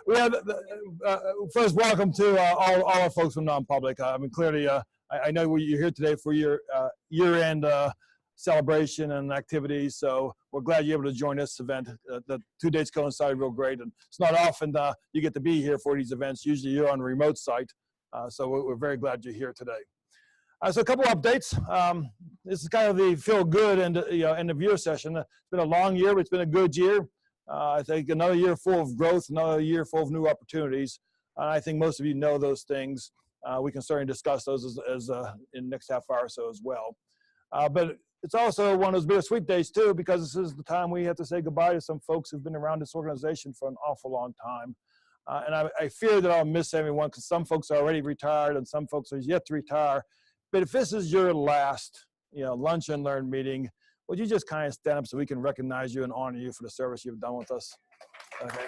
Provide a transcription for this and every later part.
We have first welcome to all our folks from non-public. I mean, clearly, I know you're here today for your year-end celebration and activities. So we're glad you're able to join this event. The 2 dates coincided real great, and it's not often you get to be here for these events. Usually, you're on a remote site. So we're very glad you're here today. So a couple updates. This is kind of the feel good and end of year session. It's been a long year, but it's been a good year. I think another year full of growth, another year full of new opportunities. I think most of you know those things. We can certainly discuss those as in the next half hour or so as well. But it's also one of those bittersweet days too, because this is the time we have to say goodbye to some folks who've been around this organization for an awful long time. And I fear that I'll miss everyone, because some folks are already retired and some folks are yet to retire. But if this is your last, lunch and learn meeting, would you just kind of stand up so we can recognize you and honor you for the service you've done with us? Okay.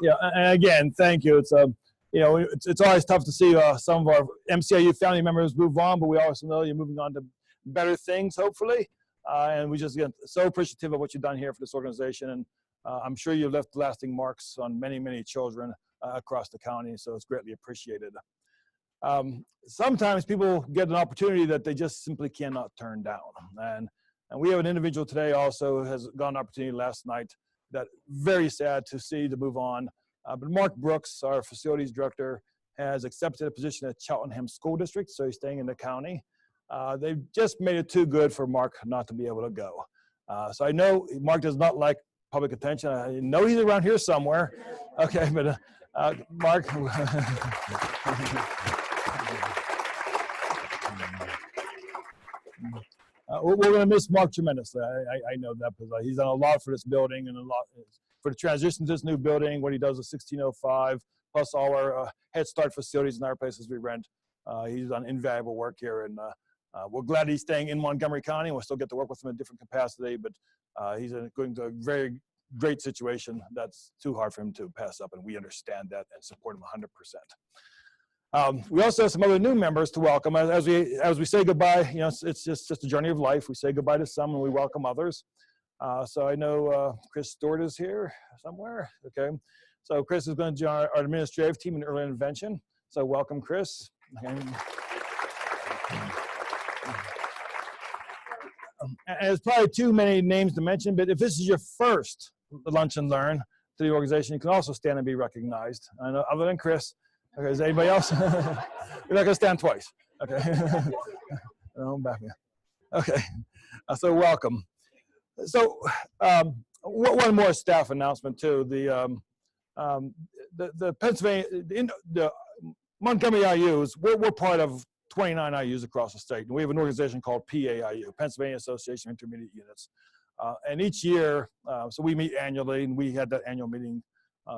Yeah, and again, thank you. It's it's always tough to see some of our MCIU family members move on, but we also know you're moving on to better things, hopefully. And we just get so appreciative of what you've done here for this organization, and I'm sure you've left lasting marks on many, many children across the county, so it's greatly appreciated. Sometimes people get an opportunity that they just simply cannot turn down, and we have an individual today also who has got an opportunity last night that very sad to see to move on. But Mark Brooks, our facilities director, has accepted a position at Cheltenham School District, so he's staying in the county. They've just made it too good for Mark not to be able to go. So I know Mark does not like public attention. I know he's around here somewhere. Okay, but Mark. We're going to miss Mark tremendously. I know that, because he's done a lot for this building and a lot for the transition to this new building, what he does with 1605, plus all our Head Start facilities and our places we rent. He's done invaluable work here, and we're glad he's staying in Montgomery County. We'll still get to work with him in a different capacity, but he's going to a very great situation that's too hard for him to pass up, and we understand that and support him 100%. We also have some other new members to welcome. As we say goodbye, it's just a journey of life. We say goodbye to some and we welcome others. So I know Chris Stewart is here somewhere. Okay, so Chris is going to join our administrative team in early intervention. So welcome, Chris. Okay. And there's probably too many names to mention, but if this is your first lunch and learn to the organization, you can also stand and be recognized. I know, other than Chris. Okay, is anybody else? You're not going to stand twice. Okay. No, I'm back here. Okay. So welcome. So one more staff announcement too. The Pennsylvania, the Montgomery IUs, we're part of 29 IUs across the state, and we have an organization called PAIU, Pennsylvania Association of Intermediate Units. And each year, so we meet annually, and we had that annual meeting.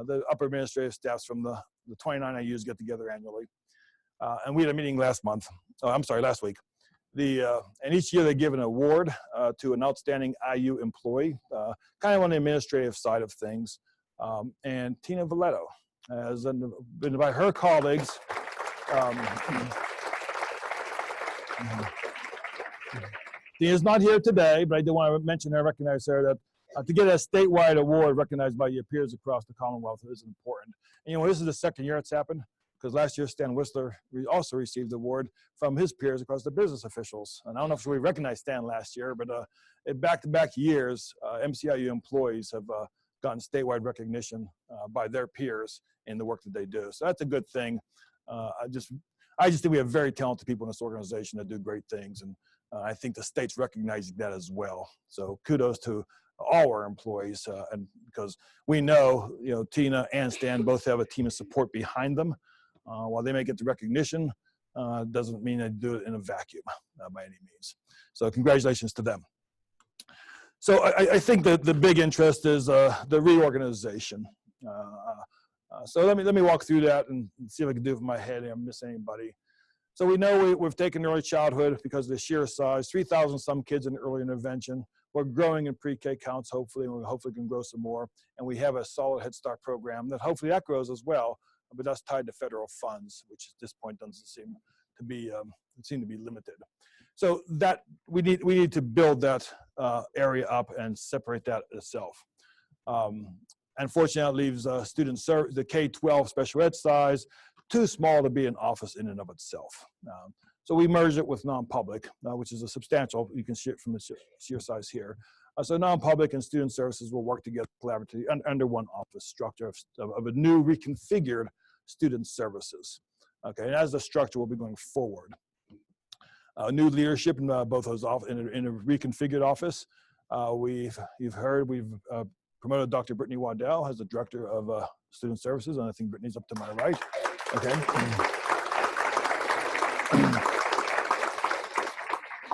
The upper administrative staffs from the 29 IUs get together annually. And we had a meeting last week. And each year they give an award to an outstanding IU employee, kind of on the administrative side of things. And Tina Valletto has been by her colleagues. Tina's not here today, but I do want to mention her, recognize her, that to get a statewide award recognized by your peers across the Commonwealth is important. And this is the second year it's happened, because last year Stan Whistler also received the award from his peers across the business officials. And I don't know if we recognized Stan last year, but in back-to-back years, MCIU employees have gotten statewide recognition by their peers in the work that they do. So that's a good thing. I just think we have very talented people in this organization that do great things, and I think the state's recognizing that as well. So kudos to all our employees, and because we know, Tina and Stan both have a team of support behind them. While they may get the recognition, doesn't mean they do it in a vacuum by any means. So congratulations to them. So I think that the big interest is the reorganization. So let me walk through that and see if I can do it from my head and miss anybody. So we know we've taken early childhood because of the sheer size, 3,000 some kids in early intervention. We're growing in pre-K counts, hopefully, and we hopefully can grow some more. And we have a solid Head Start program that hopefully that grows as well. but that's tied to federal funds, which at this point doesn't seem to be limited. So that we need to build that area up and separate that itself. Unfortunately, that leaves the K-12 special ed size too small to be an office in and of itself. So we merged it with non-public, which is a substantial, you can see it from the sheer size here. So non-public and student services will work together collaboratively under one office structure of a new reconfigured student services. Okay, and as the structure will be going forward. New leadership in both those in a reconfigured office. You've heard we've promoted Dr. Brittany Waddell as the Director of Student Services, and I think Brittany's up to my right. Okay.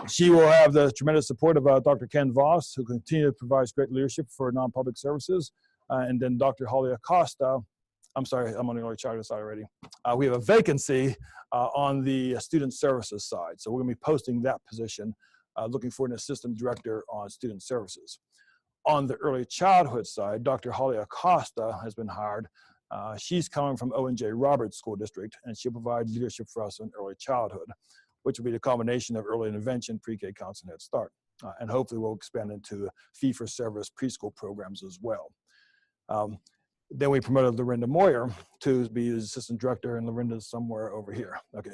She will have the tremendous support of Dr. Ken Voss, who continues to provide great leadership for non-public services, and then Dr. Holly Acosta. I'm sorry, I'm on the early childhood side already. We have a vacancy on the student services side, so we're going to be posting that position, looking for an assistant director on student services. On the early childhood side, Dr. Holly Acosta has been hired. She's coming from O&J Roberts School District, and she'll provide leadership for us in early childhood, which will be the combination of early intervention, pre-K, counseling, Head Start. And hopefully we'll expand into fee-for-service preschool programs as well. Then we promoted Lorinda Moyer to be the assistant director, and Lorinda's somewhere over here. Okay.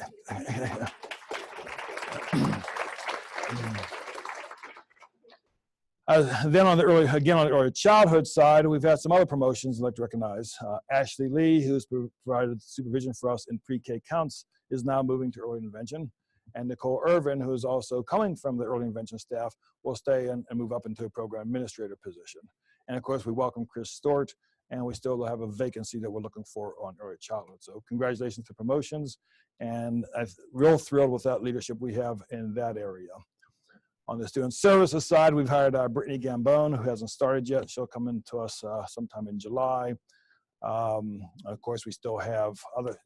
Then on the early childhood side, we've had some other promotions I'd like to recognize. Ashley Lee, who's provided supervision for us in pre-K counts, is now moving to early intervention. And Nicole Irvin, who is also coming from the early intervention staff, will stay and move up into a program administrator position. And of course, we welcome Chris Stort, and we still have a vacancy that we're looking for on early childhood. So congratulations to promotions, and I'm real thrilled with that leadership we have in that area. On the student services side, we've hired Brittany Gambone, who hasn't started yet. She'll come into us sometime in July. Of course, we still have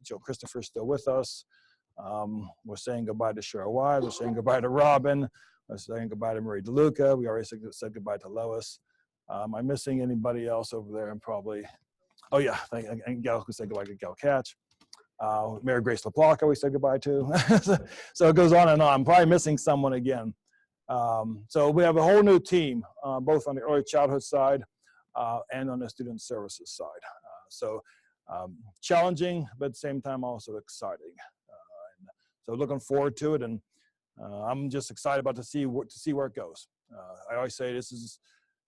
Joe Christopher still with us. We're saying goodbye to Cheryl Wise. We're saying goodbye to Robin. We're saying goodbye to Marie DeLuca. We already said goodbye to Lois. Am I missing anybody else over there? And probably, oh yeah, and Gal, we said goodbye to Gal Catch. Mary Grace LaPlaca we said goodbye to. So it goes on and on. I'm probably missing someone again. So we have a whole new team, both on the early childhood side and on the student services side. Challenging, but at the same time also exciting. So looking forward to it, and I'm just excited about to see where it goes. I always say this is,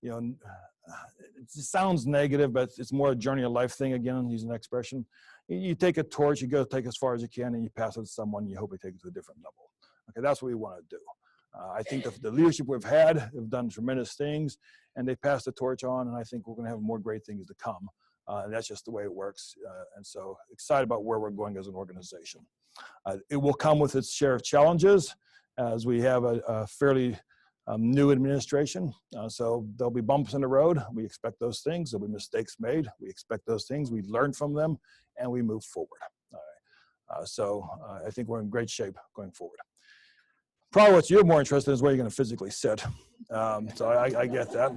it sounds negative, but it's more a journey of life thing. Again, using that expression, you take a torch, you go take as far as you can, and you pass it to someone. You hope they take it to a different level. Okay, that's what we want to do. I think the leadership we've had have done tremendous things, and they passed the torch on, and I think we're going to have more great things to come. And that's just the way it works. And so excited about where we're going as an organization. It will come with its share of challenges, as we have a fairly new administration. So there'll be bumps in the road. We expect those things. There'll be mistakes made. We expect those things. We learn from them, and we move forward. I think we're in great shape going forward. Probably what you're more interested in is where you're going to physically sit. So I get that.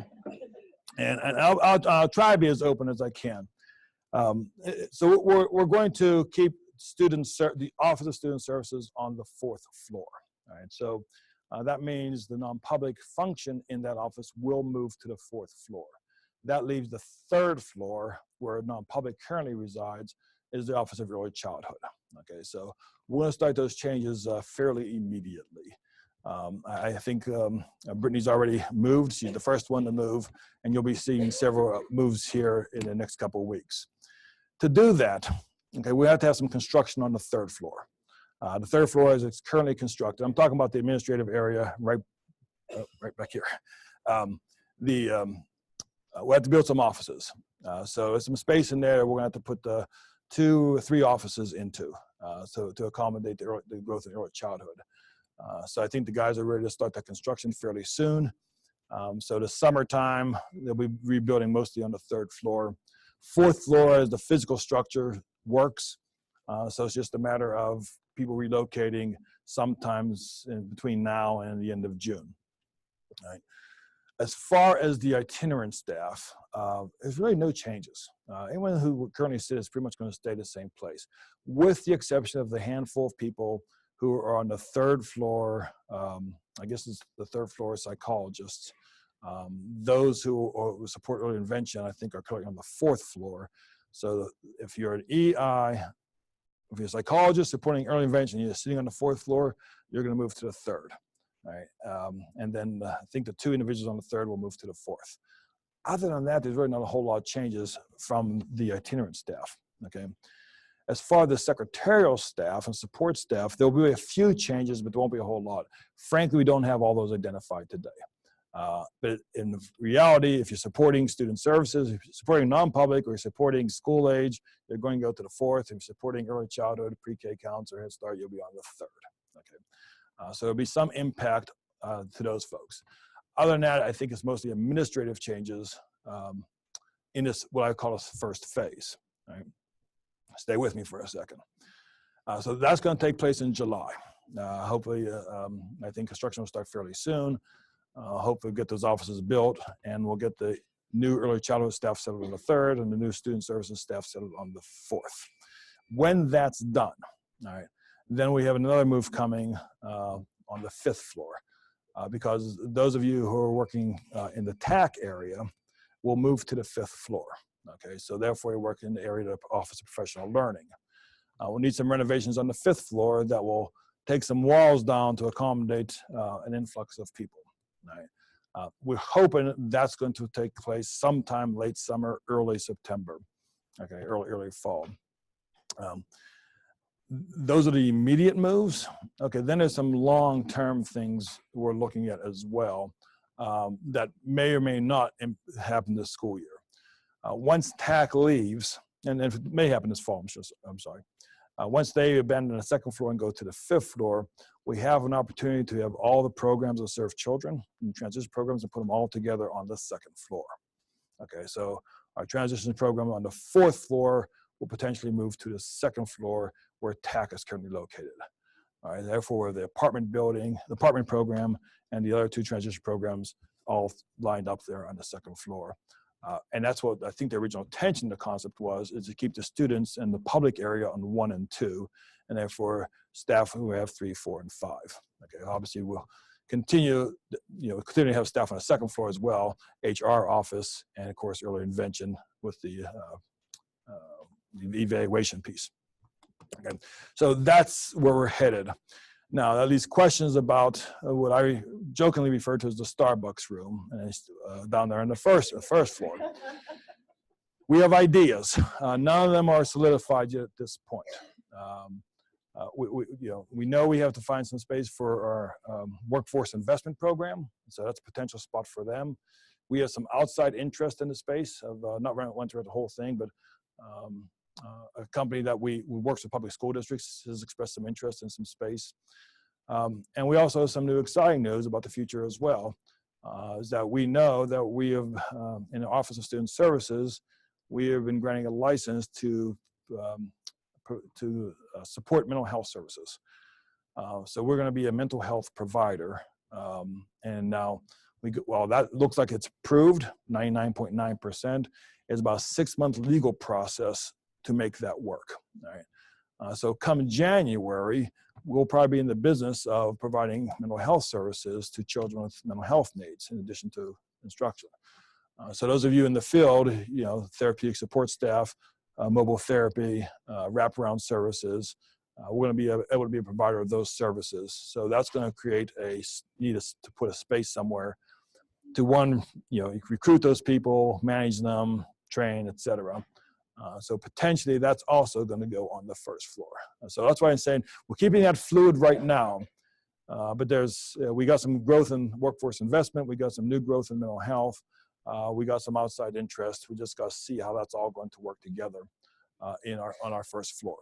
And I'll try to be as open as I can. So we're going to keep the Office of Student Services on the 4th floor. All right. So that means the non-public function in that office will move to the 4th floor. That leaves the 3rd floor, where non-public currently resides, is the Office of Early Childhood. Okay. So we're going to start those changes fairly immediately. I think Brittany's already moved. She's the first one to move, and you'll be seeing several moves here in the next couple of weeks. To do that, okay, we have to have some construction on the 3rd floor. The 3rd floor, as it's currently constructed, I'm talking about the administrative area right back here. We have to build some offices. So there's some space in there we're going to have to put 2 or 3 offices into, so to accommodate the growth in early childhood. So I think the guys are ready to start that construction fairly soon. So the summertime, they'll be rebuilding mostly on the 3rd floor. 4th floor is the physical structure works. So it's just a matter of people relocating sometimes in between now and the end of June. All right. As far as the itinerant staff, there's really no changes. Anyone who currently sits is pretty much going to stay the same place, with the exception of the handful of people who are on the third floor. I guess it's the third floor psychologists. Those who support early intervention, I think, are currently on the fourth floor. So if you're an EI, if you're a psychologist supporting early intervention, you're sitting on the fourth floor, you're going to move to the third. Right? And then I think the two individuals on the third will move to the fourth. Other than that, there's really not a whole lot of changes from the itinerant staff. Okay. As far as the secretarial staff and support staff, there'll be a few changes, but there won't be a whole lot. Frankly, we don't have all those identified today. But in reality, if you're supporting student services, if you're supporting non-public, or you're supporting school age, you're going to go to the fourth. If you're supporting early childhood, pre-K counts, or Head Start, you'll be on the third. Okay. So there'll be some impact to those folks. Other than that, I think it's mostly administrative changes in this, what I call a first phase. Right? Stay with me for a second. So that's going to take place in July. Hopefully, I think construction will start fairly soon. Hopefully we'll get those offices built, and we'll get the new early childhood staff settled on the third and the new student services staff settled on the fourth. When that's done, all right, then we have another move coming on the fifth floor, because those of you who are working in the TAC area will move to the fifth floor. Okay, so therefore you work in the area of the Office of Professional Learning. We'll need some renovations on the fifth floor that will take some walls down to accommodate an influx of people. Right? We're hoping that's going to take place sometime late summer, early September. Okay, early fall. Those are the immediate moves. Okay, then there's some long-term things we're looking at as well that may or may not happen this school year. Once TAC leaves, and it may happen this fall, I'm sorry. Once they abandon the second floor and go to the fifth floor, we have an opportunity to have all the programs that serve children and transition programs and put them all together on the second floor. Okay, so our transition program on the fourth floor will potentially move to the second floor where TAC is currently located. All right, therefore, the apartment building, the apartment program, and the other two transition programs all lined up there on the second floor. And that's what I think the original intention of the concept was, is to keep the students in the public area on 1 and 2, and therefore staff who have 3, 4, and 5. Okay, obviously we'll continue to have staff on the second floor as well, HR office, and of course early intervention with the evaluation piece. Okay, so that's where we're headed. Now, there are these questions about what I jokingly refer to as the Starbucks room, and it's down there on the first floor. We have ideas. None of them are solidified yet at this point. We know we have to find some space for our workforce investment program, so that's a potential spot for them. We have some outside interest in the space of not wanting to rent the whole thing, but a company that we works with public school districts has expressed some interest in some space. And we also have some new exciting news about the future as well, is that we know that we have, in the Office of Student Services, we have been granting a license to support mental health services. So we're going to be a mental health provider. And now, well, that looks like it's approved, 99.9%. It's about a 6-month legal process to make that work. All right. So come January, we'll probably be in the business of providing mental health services to children with mental health needs in addition to instruction. So those of you in the field, therapeutic support staff, mobile therapy, wraparound services, we're going to be able to be a provider of those services. So that's going to create need us to put a space somewhere to recruit those people, manage them, train, etc. So potentially that's also going to go on the first floor. So that's why I'm saying we're keeping that fluid right now, but we got some growth in workforce investment. We got some new growth in mental health. We got some outside interest. We just got to see how that's all going to work together on our first floor.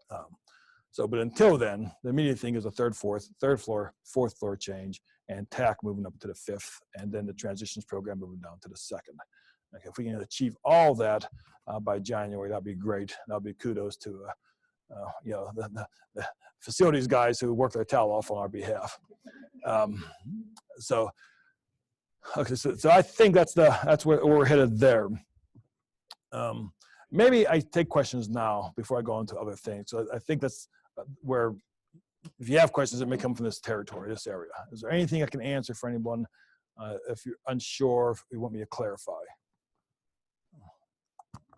But until then, the immediate thing is a third floor, fourth floor change, and TAC moving up to the fifth, and then the transitions program moving down to the second. Okay, if we can achieve all that by January, that'd be great. That'd be kudos to the facilities guys who work their tail off on our behalf. So Okay, so I think that's where we're headed there. Maybe I take questions now before I go into other things. So I think that's where, if you have questions, it may come from this territory, this area. Is there anything I can answer for anyone if you're unsure, if you want me to clarify?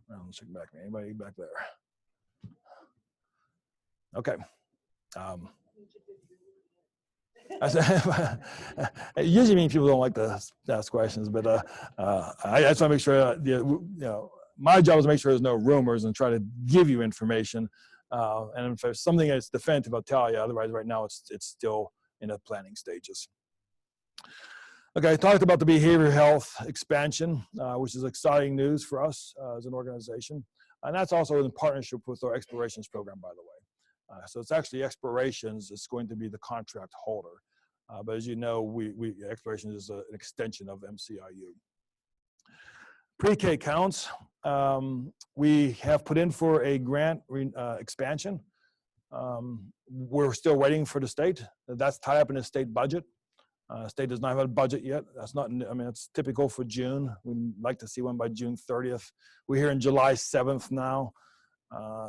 Let's check back. Anybody back there? Okay. It usually means people don't like to ask questions, but I just want to make sure, my job is to make sure there's no rumors and try to give you information. And if there's something that's definitive, I'll tell you. Otherwise, right now, it's still in the planning stages. Okay, I talked about the behavioral health expansion, which is exciting news for us as an organization. And that's also in partnership with our Explorations program, by the way. So it's actually Explorations is going to be the contract holder. But as you know, Explorations is an extension of MCIU. Pre-K counts, we have put in for a grant expansion. We're still waiting for the state. That's tied up in the state budget. State does not have a budget yet. That's not, it's typical for June. We'd like to see one by June 30th. We're here in July 7th now.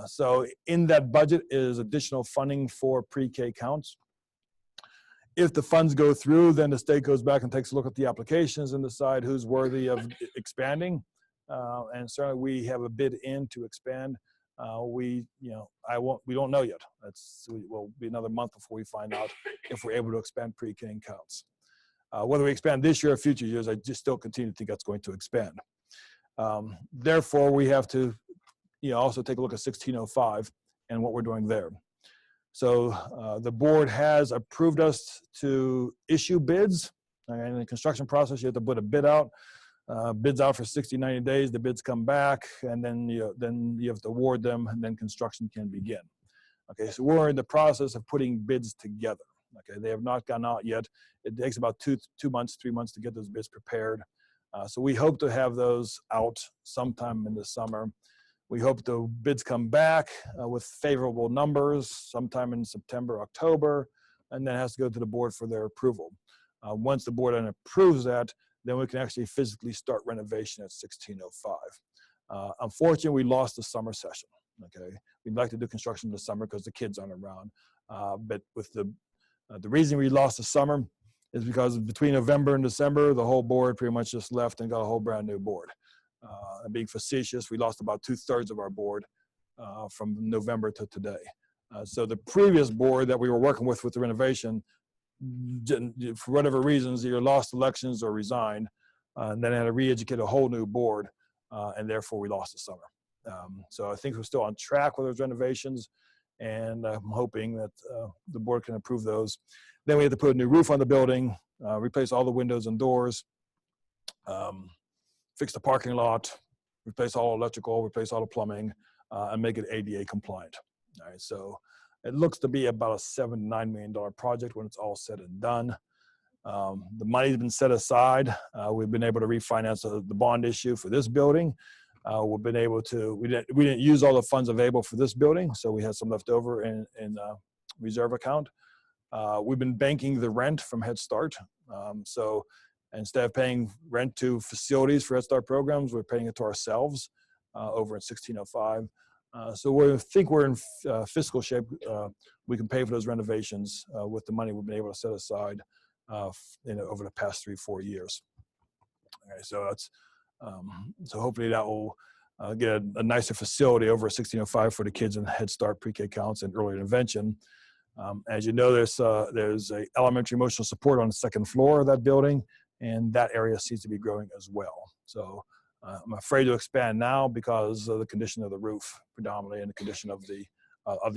So in that budget is additional funding for pre-K counts. If the funds go through, then the state goes back and takes a look at the applications and decide who's worthy of expanding. And certainly we have a bid in to expand. We don't know yet. Will be another month before we find out if we're able to expand pre-K counts. Whether we expand this year or future years, I just still continue to think that's going to expand. Therefore, we have to also take a look at 1605 and what we're doing there. So the board has approved us to issue bids. And in the construction process, you have to put a bid out. Bids out for 60, 90 days, the bids come back, and then you have to award them, and then construction can begin. Okay, so we're in the process of putting bids together. Okay, they have not gone out yet. It takes about 3 months to get those bids prepared. So we hope to have those out sometime in the summer. We hope the bids come back with favorable numbers sometime in September, October, and then it has to go to the board for their approval. Once the board then approves that, then we can actually physically start renovation at 1605. Unfortunately, we lost the summer session. Okay, we'd like to do construction in the summer because the kids aren't around. But with the reason we lost the summer is because between November and December, the whole board pretty much just left and got a whole brand new board. And being facetious, we lost about 2/3 of our board from November to today. So the previous board that we were working with the renovation, for whatever reasons, either lost elections or resigned, and then had to re-educate a whole new board, and therefore we lost the summer. So I think we're still on track with those renovations, and I'm hoping that the board can approve those. Then we have to put a new roof on the building, replace all the windows and doors, fix the parking lot, replace all electrical, replace all the plumbing, and make it ADA compliant. All right, so it looks to be about a $7 to $9 million project when it's all said and done. The money's been set aside. We've been able to refinance the bond issue for this building. We've been able to, we didn't use all the funds available for this building, so we had some left over in reserve account. We've been banking the rent from Head Start. So instead of paying rent to facilities for Head Start programs, we're paying it to ourselves over at 1605. So we think we're in fiscal shape. We can pay for those renovations with the money we've been able to set aside over the past 3-4 years. Okay, so that's so hopefully that will get a nicer facility over at 1605 for the kids in Head Start, pre-K counts, and early intervention. As you know, there's a elementary emotional support on the second floor of that building, and that area seems to be growing as well. So I'm afraid to expand now because of the condition of the roof predominantly and the condition of the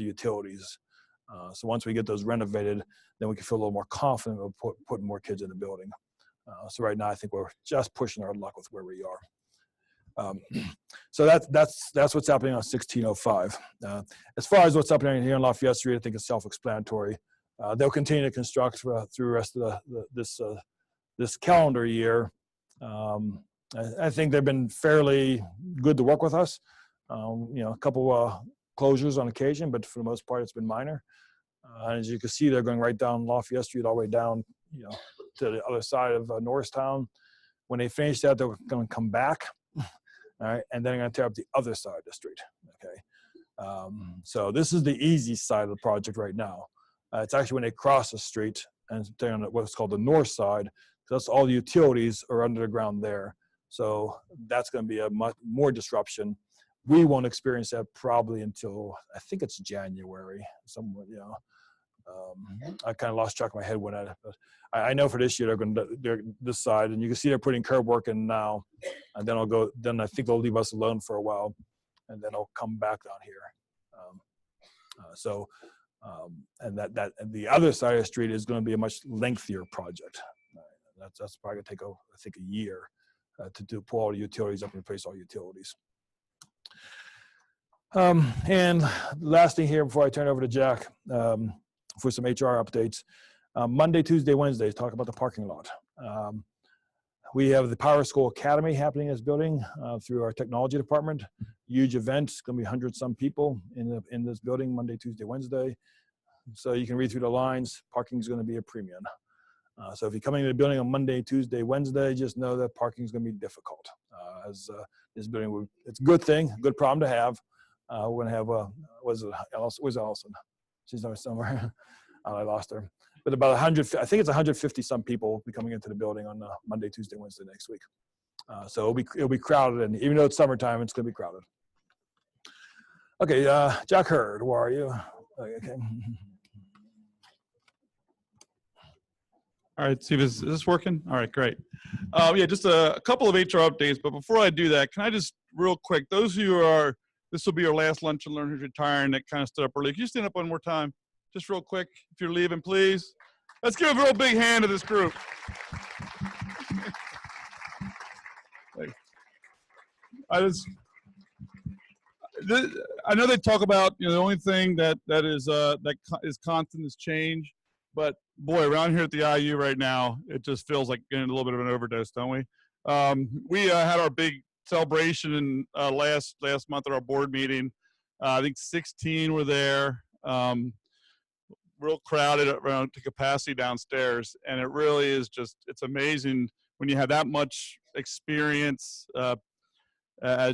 utilities. So once we get those renovated, then we can feel a little more confident of putting more kids in the building. So right now, I think we're just pushing our luck with where we are. So that's what's happening on 1605. As far as what's happening here in Lafayette Street, I think it's self-explanatory. They'll continue to construct through the rest of this calendar year. I think they've been fairly good to work with us. A couple closures on occasion, but for the most part, it's been minor. And as you can see, they're going right down Lafayette Street all the way down, to the other side of Norristown. When they finish that, they're going to come back, all right, and then they're going to tear up the other side of the street. Okay, so this is the easy side of the project right now. It's actually when they cross the street and they're on what's called the north side. That's all the utilities are under the ground there. So that's going to be a much more disruption. We won't experience that probably until I think it's January. Somewhere, you know. I kind of lost track of my head when I know for this year they're this side, and you can see they're putting curb work in now, and then I'll go. Then I think they'll leave us alone for a while, and then I'll come back down here. And and the other side of the street is going to be a much lengthier project. That's probably going to take I think a year to pull all the utilities up and replace all utilities. And last thing here before I turn it over to Jack. For some HR updates. Monday, Tuesday, Wednesday, talk about the parking lot. We have the Power School Academy happening in this building through our technology department. Huge event. It's going to be 100-some people in this building Monday, Tuesday, Wednesday. So you can read through the lines. Parking is going to be a premium. So if you're coming to the building on Monday, Tuesday, Wednesday, just know that parking is going to be difficult. This building, it's a good thing, good problem to have. We're going to have where's Allison? She's there somewhere. I lost her. But about 100, I think it's 150 some people will be coming into the building on Monday, Tuesday, Wednesday next week. So it'll be crowded, and even though it's summertime, it's going to be crowded. Okay, Jack Hurd, where are you? Okay. All right, Steve, is this working? All right, great. Yeah, just a couple of HR updates, but before I do that, can I just real quick, those of you who are, this will be your last lunch and learn who's retiring that kind of stood up early. Can you stand up one more time? Just real quick, if you're leaving, please. Let's give a real big hand to this group. I know they talk about, you know, the only thing that is constant is change, but boy, around here at the IU right now, it just feels like getting a little bit of an overdose, don't we? We had our big celebration in last month at our board meeting. I think 16 were there. Real crowded around to capacity downstairs, and it really is just, it's amazing when you have that much experience,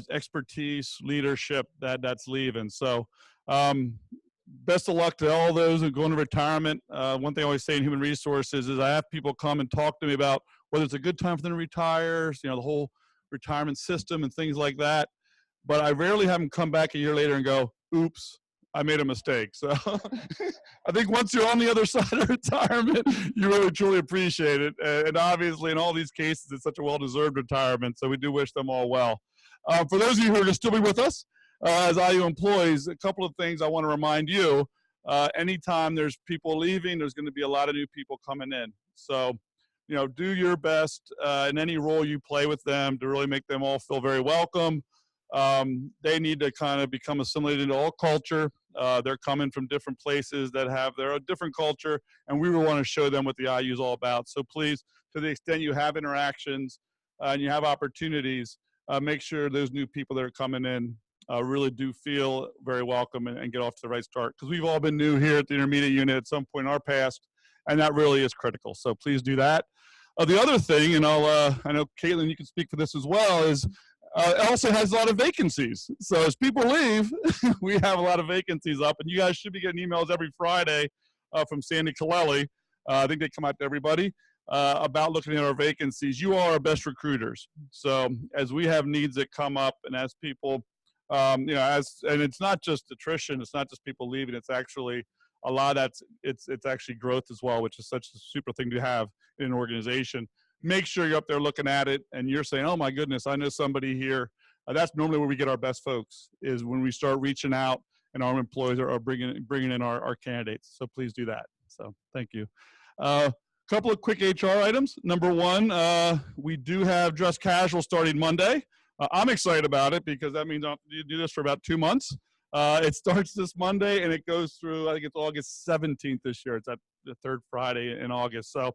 expertise, leadership that's leaving. So best of luck to all those who go into retirement. One thing I always say in human resources is I have people come and talk to me about whether it's a good time for them to retire, you know, the whole retirement system and things like that. But I rarely have them come back a year later and go, oops, I made a mistake. So I think once you're on the other side of retirement, you really truly appreciate it. And obviously in all these cases, it's such a well-deserved retirement. So we do wish them all well. For those of you who are going to still be with us as IU employees, a couple of things I want to remind you. Anytime there's people leaving, there's going to be a lot of new people coming in. So, you know, do your best in any role you play with them to really make them all feel very welcome. They need to kind of become assimilated into all culture. They're coming from different places that have their different culture, and we want to show them what the IU is all about. So please, to the extent you have interactions and you have opportunities, make sure those new people that are coming in really do feel very welcome and get off to the right start. Because we've all been new here at the intermediate unit at some point in our past, and that really is critical. So please do that. The other thing, and I know Caitlin, you can speak for this as well, is Elsa has a lot of vacancies. So as people leave, we have a lot of vacancies up, and you guys should be getting emails every Friday from Sandy Kaleli. I think they come out to everybody about looking at our vacancies. You are our best recruiters. So as we have needs that come up, and as people, you know, and it's not just attrition, it's not just people leaving, it's actually a lot of it's actually growth as well, which is such a super thing to have in an organization. Make sure you're up there looking at it and you're saying, oh my goodness, I know somebody here. That's normally where we get our best folks, is when we start reaching out and our employees are bringing in our candidates. So please do that. So thank you. Couple of quick HR items. Number one, we do have dress casual starting Monday. I'm excited about it because that means I'll have to do this for about 2 months. It starts this Monday and it goes through, I think it's August 17th this year. It's at the third Friday in August. So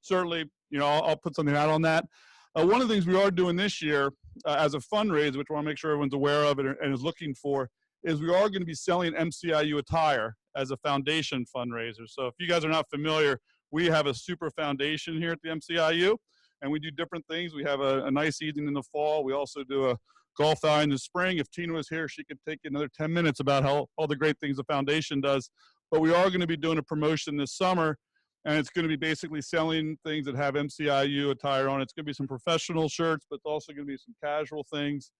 certainly, you know, I'll put something out on that. One of the things we are doing this year as a fundraiser, which I want to make sure everyone's aware of and is looking for, is we are going to be selling MCIU attire as a foundation fundraiser. So if you guys are not familiar, we have a super foundation here at the MCIU. and we do different things. We have a nice evening in the fall. We also do a golf outing in the spring. If Tina was here, she could take another 10 minutes about all the great things the foundation does. But we are going to be doing a promotion this summer, and it's going to be basically selling things that have MCIU attire on it. It's going to be some professional shirts, but it's also going to be some casual things.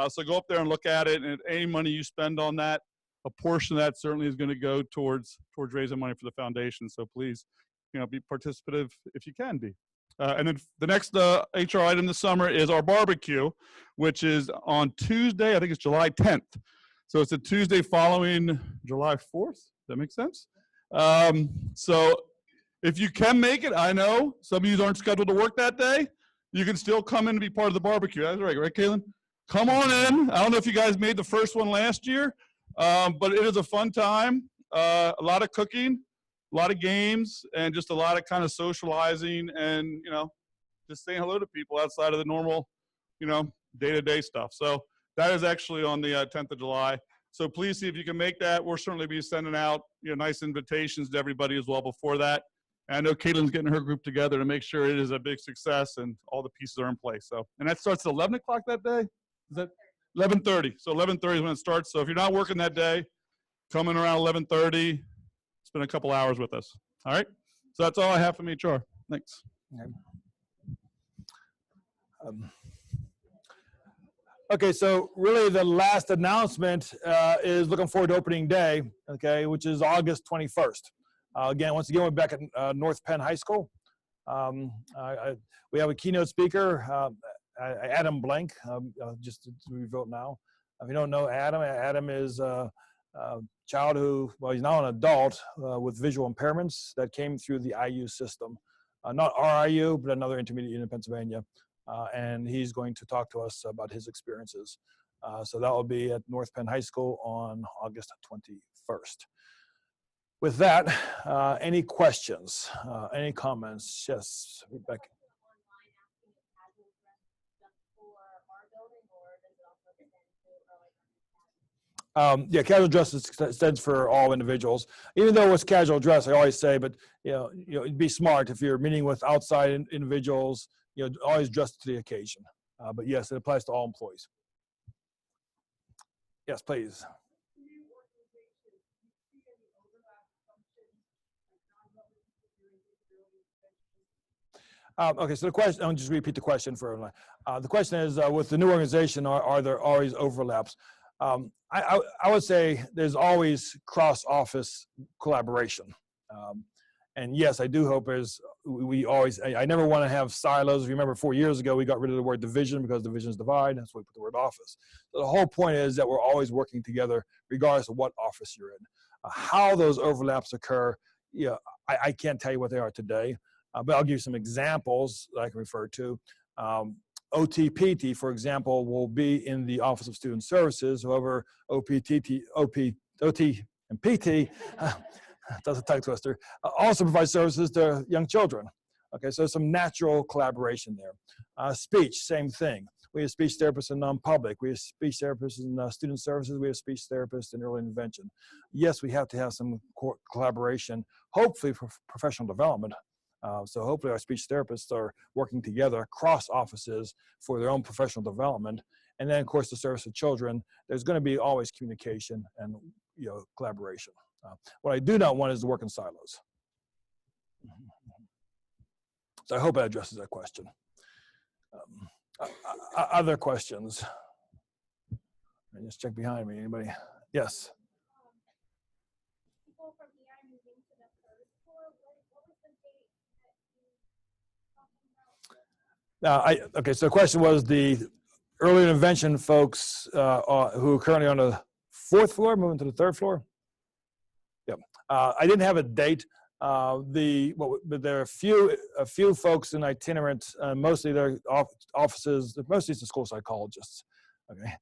So go up there and look at it, and any money you spend on that, a portion of that certainly is going to go towards raising money for the foundation. So please, be participative if you can be. And then the next HR item this summer is our barbecue, which is on Tuesday. I think it's July 10th. So it's a Tuesday following July 4th. Does that make sense? So if you can make it, I know some of you aren't scheduled to work that day. You can still come in and be part of the barbecue. That's right, Kaylin? Come on in. I don't know if you guys made the first one last year, but it is a fun time. A lot of cooking, a lot of games, and just a lot of kind of socializing and, just saying hello to people outside of the normal, day-to-day stuff. So that is actually on the 10th of July. So please see if you can make that. We'll certainly be sending out, nice invitations to everybody as well before that. And I know Caitlin's getting her group together to make sure it is a big success and all the pieces are in place. So, and that starts at 11 o'clock that day? Is that 11:30? So 11:30 is when it starts. So if you're not working that day, come in around 11:30. Spend a couple hours with us. All right. So that's all I have from HR. Thanks. Okay, so really the last announcement is looking forward to opening day, okay, which is August 21st. Once again, we're back at North Penn High School. We have a keynote speaker, Adam Blank, just to vote now. If you don't know Adam, Adam is a child who, well, he's now an adult with visual impairments that came through the IU system. Not our IU, but another intermediate unit in Pennsylvania. And he's going to talk to us about his experiences. So that will be at North Penn High School on August 21st. With that, any questions, any comments? Yes, Rebecca. Yeah, casual dress stands for all individuals. Even though it's casual dress, I always say, but it'd be smart if you're meeting with outside individuals. Always dress to the occasion. But yes, it applies to all employees. Yes, please. Okay, so the question, I'll just repeat the question for everyone. The question is, with the new organization, are there always overlaps? I would say there's always cross-office collaboration. And yes, I do hope I never want to have silos. If you remember 4 years ago, we got rid of the word division because divisions divide. That's why we put the word office. So the whole point is that we're always working together regardless of what office you're in. How those overlaps occur, I can't tell you what they are today. But I'll give you some examples that I can refer to. OTPT, for example, will be in the Office of Student Services. However, OT and PT, that's a tongue twister, also provide services to young children. Okay, so some natural collaboration there. Speech, same thing. We have speech therapists in non-public. We have speech therapists in student services. We have speech therapists in early intervention. Yes, we have to have some collaboration, hopefully for professional development. So hopefully our speech therapists are working together across offices for their own professional development. And then, of course, the service of children, there's going to be always communication and collaboration. What I do not want is to work in silos. So I hope that addresses that question. Other questions? Let me just check behind me. Anybody? Yes. Okay, so the question was the early intervention folks who are currently on the 4th floor, moving to the 3rd floor. Yep. I didn't have a date. But there are a few folks in itinerant, mostly their offices, mostly it's the school psychologists, okay,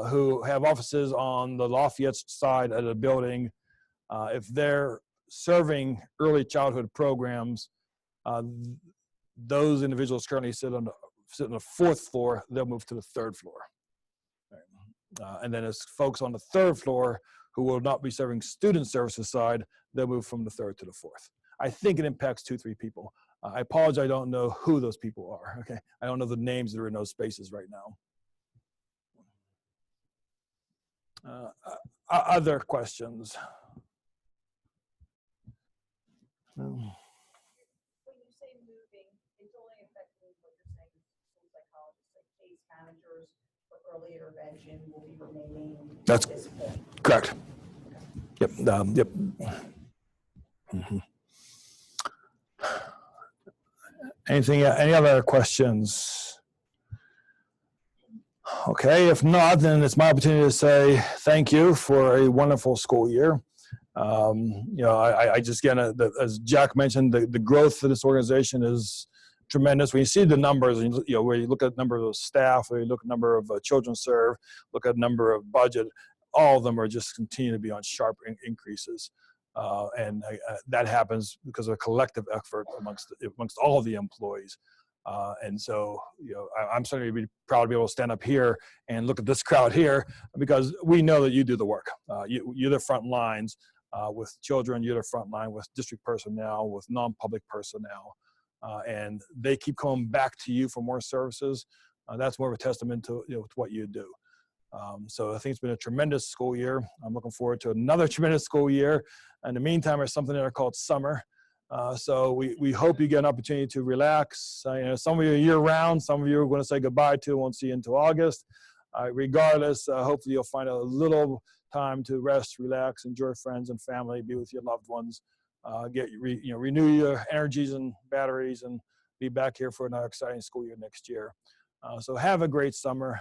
who have offices on the Lafayette side of the building. If they're serving early childhood programs, those individuals currently sit on the 4th floor, they'll move to the 3rd floor. Right. And then as folks on the 3rd floor who will not be serving student services side, they'll move from the 3rd to the 4th. I think it impacts 2-3 people. I apologize, I don't know who those people are, okay? I don't know the names that are in those spaces right now. Other questions? No. When you say moving, it's only affecting what you're saying, school psychologists, like case managers for early intervention will be remaining That's at this point. correct. Yep. Yep. Mhm. Any other questions? Okay, if not, then it's my opportunity to say thank you for a wonderful school year. You know, I just, again, as Jack mentioned, the growth of this organization is tremendous. When you see the numbers, you know, where you look at the number of staff, where you look at the number of children served, look at the number of budget, all of them are just continue to be on sharp increases. And that happens because of a collective effort amongst all of the employees. And so, you know, I'm certainly be proud to be able to stand up here and look at this crowd here, because we know that you do the work. You're the front lines with children. You're the front line with district personnel, with non-public personnel, and they keep coming back to you for more services. That's more of a testament to, you know, to what you do. So I think it's been a tremendous school year. I'm looking forward to another tremendous school year. In the meantime, there's something that are called summer. So we hope you get an opportunity to relax. You know, some of you are year round, some of you are going to say goodbye to, won't see you until August. Regardless, hopefully you'll find a little time to rest, relax, enjoy friends and family, be with your loved ones, renew your energies and batteries, and be back here for another exciting school year next year. So have a great summer.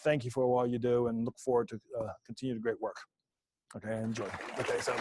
Thank you for all you do, and look forward to continue the great work. Okay, enjoy. Okay, so.